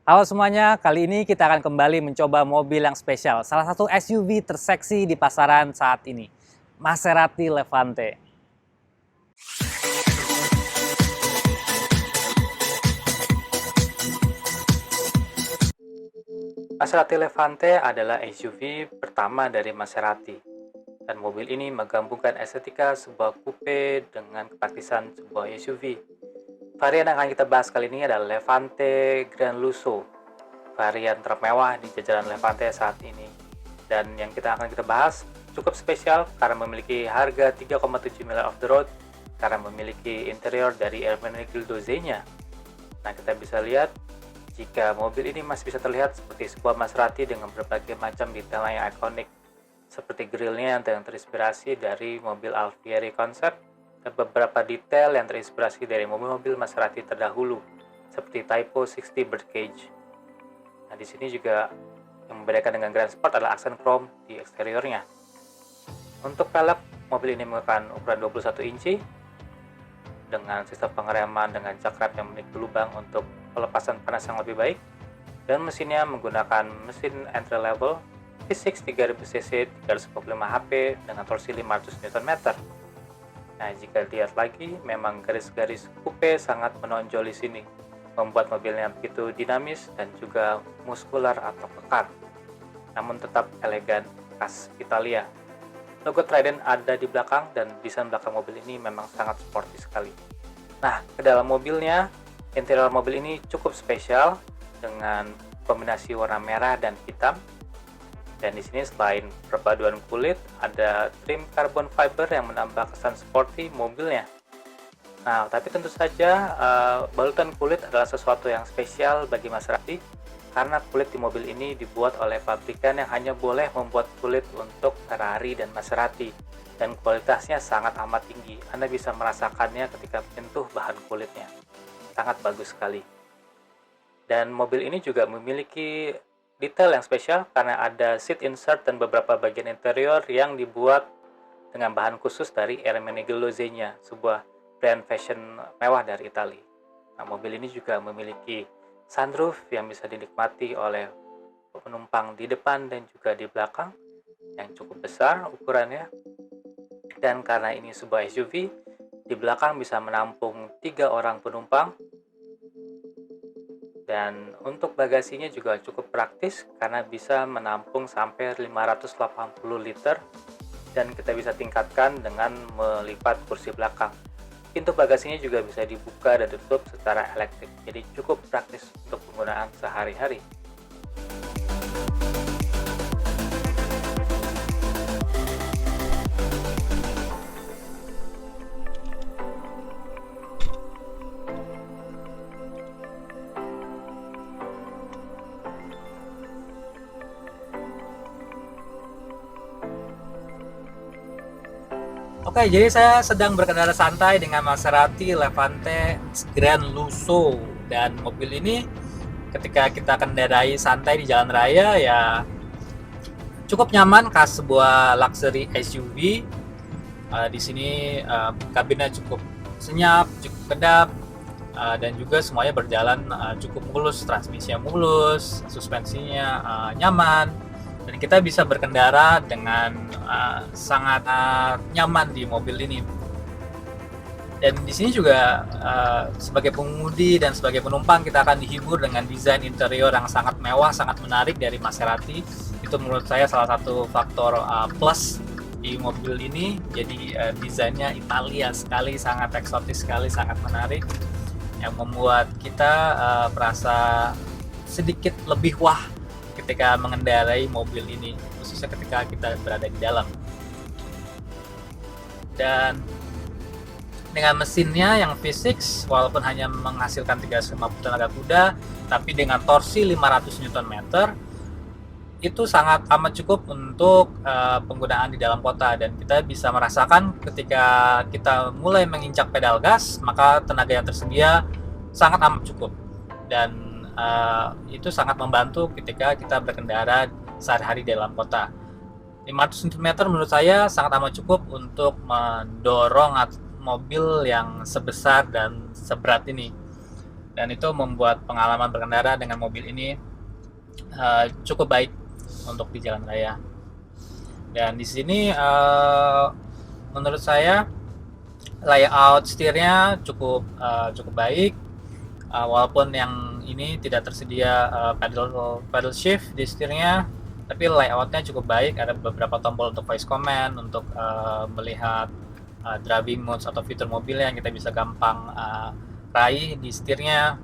Halo semuanya, kali ini kita akan kembali mencoba mobil yang spesial. Salah satu SUV terseksi di pasaran saat ini, Maserati Levante. Maserati Levante adalah SUV pertama dari Maserati. Dan mobil ini menggabungkan estetika sebuah coupe dengan kepraktisan sebuah SUV. Varian yang akan kita bahas kali ini adalah Levante Grand Lusso, varian termewah di jajaran Levante saat ini. Dan yang kita bahas cukup spesial karena memiliki harga 3,7 miliar off the road, karena memiliki interior dari Ermenegildo Z-nya. Nah, kita bisa lihat jika mobil ini masih bisa terlihat seperti sebuah Maserati dengan berbagai macam detail yang ikonik, seperti grillnya yang terinspirasi dari mobil Alfieri Concept, dan beberapa detail yang terinspirasi dari mobil-mobil Maserati terdahulu, seperti Typo 60 Birdcage. Nah, di sini juga yang membedakan dengan Grand Sport adalah aksen chrome di eksteriornya. Untuk velg, mobil ini menggunakan ukuran 21 inci dengan sistem pengereman dengan jak rem yang memiliki lubang untuk pelepasan panas yang lebih baik, dan mesinnya menggunakan mesin entry level V6 3000 cc 345 HP dengan torsi 500 Nm. Nah, jika dilihat lagi, memang garis-garis coupe sangat menonjol di sini, membuat mobilnya begitu dinamis dan juga muskular atau kekar, namun tetap elegan khas Italia. Logo Trident ada di belakang dan desain belakang mobil ini memang sangat sporty sekali. Nah, ke dalam mobilnya, interior mobil ini cukup spesial dengan kombinasi warna merah dan hitam. Dan di sini selain perpaduan kulit, ada trim carbon fiber yang menambah kesan sporty mobilnya. Nah, tapi tentu saja balutan kulit adalah sesuatu yang spesial bagi Maserati, karena kulit di mobil ini dibuat oleh pabrikan yang hanya boleh membuat kulit untuk Ferrari dan Maserati, dan kualitasnya sangat amat tinggi. Anda bisa merasakannya ketika menyentuh bahan kulitnya. Sangat bagus sekali. Dan mobil ini juga memiliki detail yang spesial karena ada seat insert dan beberapa bagian interior yang dibuat dengan bahan khusus dari Ermenegildo Z-nya, sebuah brand fashion mewah dari Italia. Nah, mobil ini juga memiliki sunroof yang bisa dinikmati oleh penumpang di depan dan juga di belakang, yang cukup besar ukurannya. Dan karena ini sebuah SUV, di belakang bisa menampung 3 orang penumpang. Dan untuk bagasinya juga cukup praktis karena bisa menampung sampai 580 liter, dan kita bisa tingkatkan dengan melipat kursi belakang. Pintu bagasinya juga bisa dibuka dan ditutup secara elektrik, jadi cukup praktis untuk penggunaan sehari-hari. Oke, jadi saya sedang berkendara santai dengan Maserati Levante Grand Lusso, dan mobil ini ketika kita kendarai santai di jalan raya ya cukup nyaman, khas sebuah luxury SUV. Di sini kabinnya cukup senyap, cukup kedap, dan juga semuanya berjalan cukup mulus, transmisinya mulus, suspensinya nyaman, dan kita bisa berkendara dengan sangat nyaman di mobil ini. Dan di sini juga sebagai pengemudi dan sebagai penumpang kita akan dihibur dengan desain interior yang sangat mewah, sangat menarik dari Maserati. Itu menurut saya salah satu faktor plus di mobil ini. Jadi desainnya Italia sekali, sangat eksotis sekali, sangat menarik, yang membuat kita merasa sedikit lebih wah ketika mengendarai mobil ini, khususnya ketika kita berada di dalam. Dan dengan mesinnya yang V6, walaupun hanya menghasilkan 350 tenaga kuda, tapi dengan torsi 500 Nm, itu sangat amat cukup untuk penggunaan di dalam kota. Dan kita bisa merasakan ketika kita mulai menginjak pedal gas, maka tenaga yang tersedia sangat amat cukup. Dan itu sangat membantu ketika kita berkendara sehari-hari di dalam kota. 500 Nm menurut saya sangat amat cukup untuk mendorong mobil yang sebesar dan seberat ini. dan itu membuat pengalaman berkendara dengan mobil ini cukup baik untuk di jalan raya. Dan di sini menurut saya layout setirnya cukup baik, walaupun yang ini tidak tersedia pedal shift di setirnya, tapi layoutnya cukup baik. Ada beberapa tombol untuk voice command, untuk melihat driving modes atau fitur mobil yang kita bisa gampang raih di setirnya.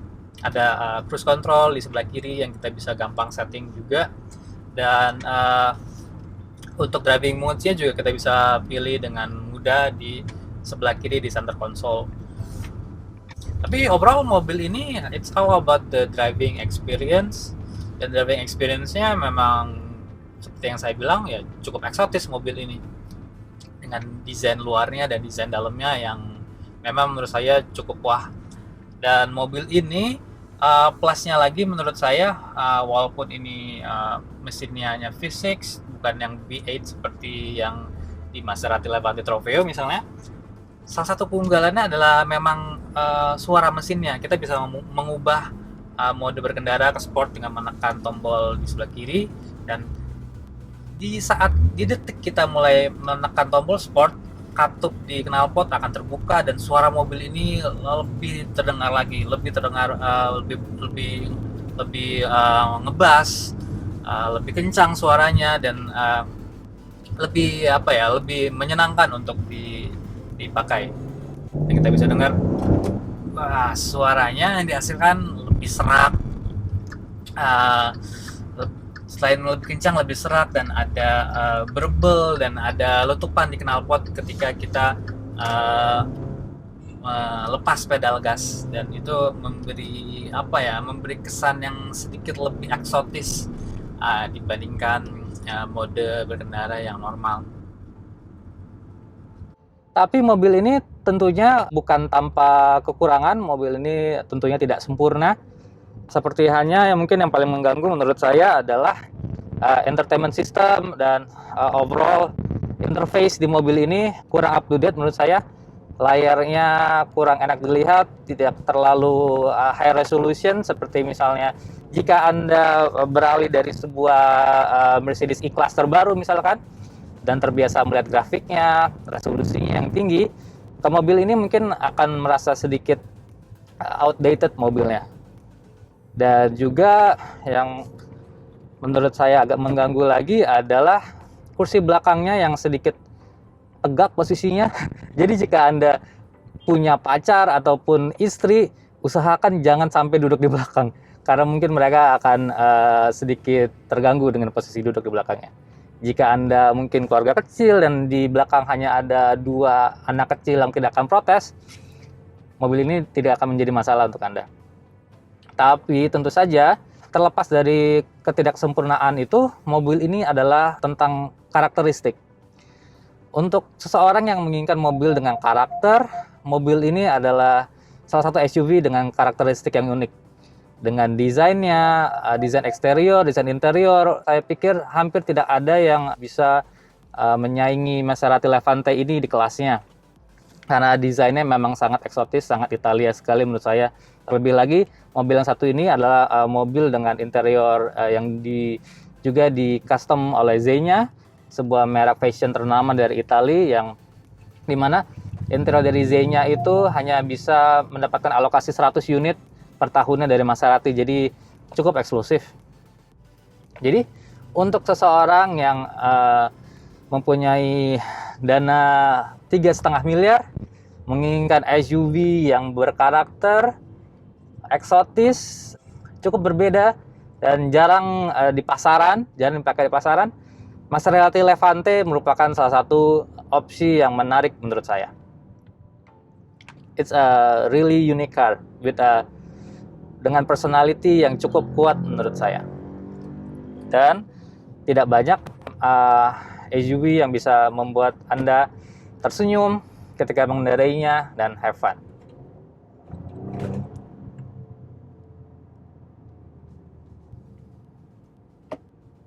Ada cruise control di sebelah kiri yang kita bisa gampang setting juga, dan untuk driving mode-nya juga kita bisa pilih dengan mudah di sebelah kiri di center console. Tapi overall mobil ini it's all about the driving experience, dan driving experience-nya memang seperti yang saya bilang ya cukup eksotis mobil ini, dengan desain luarnya dan desain dalamnya yang memang menurut saya cukup wah. Dan mobil ini plusnya lagi menurut saya, walaupun ini mesinnya hanya V6 bukan yang V8 seperti yang di Maserati Levante Trofeo misalnya, salah satu keunggalannya adalah memang suara mesinnya. Kita bisa mengubah mode berkendara ke sport dengan menekan tombol di sebelah kiri, dan di detik kita mulai menekan tombol sport, katup di knalpot akan terbuka dan suara mobil ini lebih terdengar lagi, lebih ngebas, lebih kencang suaranya, dan lebih menyenangkan untuk dipakai. Dan kita bisa dengar suaranya yang dihasilkan lebih serak, selain lebih kencang, lebih serak, dan ada berbel dan ada letupan di knalpot ketika kita lepas pedal gas, dan itu memberi kesan yang sedikit lebih eksotis dibandingkan mode berkendara yang normal. Tapi mobil ini tentunya bukan tanpa kekurangan. Mobil ini tentunya tidak sempurna. Seperti hanya yang mungkin yang paling mengganggu menurut saya adalah entertainment system dan overall interface di mobil ini kurang up to date menurut saya. Layarnya kurang enak dilihat, tidak terlalu high resolution seperti misalnya jika Anda beralih dari sebuah Mercedes E-Class terbaru misalkan dan terbiasa melihat grafiknya, resolusinya yang tinggi, ke mobil ini mungkin akan merasa sedikit outdated mobilnya. Dan juga yang menurut saya agak mengganggu lagi adalah kursi belakangnya yang sedikit tegak posisinya. Jadi jika Anda punya pacar ataupun istri, usahakan jangan sampai duduk di belakang, karena mungkin mereka akan sedikit terganggu dengan posisi duduk di belakangnya. Jika Anda mungkin keluarga kecil dan di belakang hanya ada 2 anak kecil yang tidak akan protes, mobil ini tidak akan menjadi masalah untuk Anda. Tapi tentu saja, terlepas dari ketidaksempurnaan itu, mobil ini adalah tentang karakteristik. Untuk seseorang yang menginginkan mobil dengan karakter, mobil ini adalah salah satu SUV dengan karakteristik yang unik. Dengan desainnya, desain eksterior, desain interior, saya pikir hampir tidak ada yang bisa menyaingi Maserati Levante ini di kelasnya. Karena desainnya memang sangat eksotis, sangat Italia sekali menurut saya. Terlebih lagi, mobil yang satu ini adalah mobil dengan interior yang juga di custom oleh Zegna, sebuah merek fashion ternama dari Italia, yang dimana interior dari Zegna itu hanya bisa mendapatkan alokasi 100 unit per tahunnya dari Maserati, jadi cukup eksklusif. Jadi untuk seseorang yang mempunyai dana 3,5 miliar, menginginkan SUV yang berkarakter, eksotis, cukup berbeda, dan jarang dipakai di pasaran, Maserati Levante merupakan salah satu opsi yang menarik menurut saya. It's a really unique car dengan personality yang cukup kuat menurut saya. Dan tidak banyak SUV yang bisa membuat Anda tersenyum ketika mengendarainya dan have fun.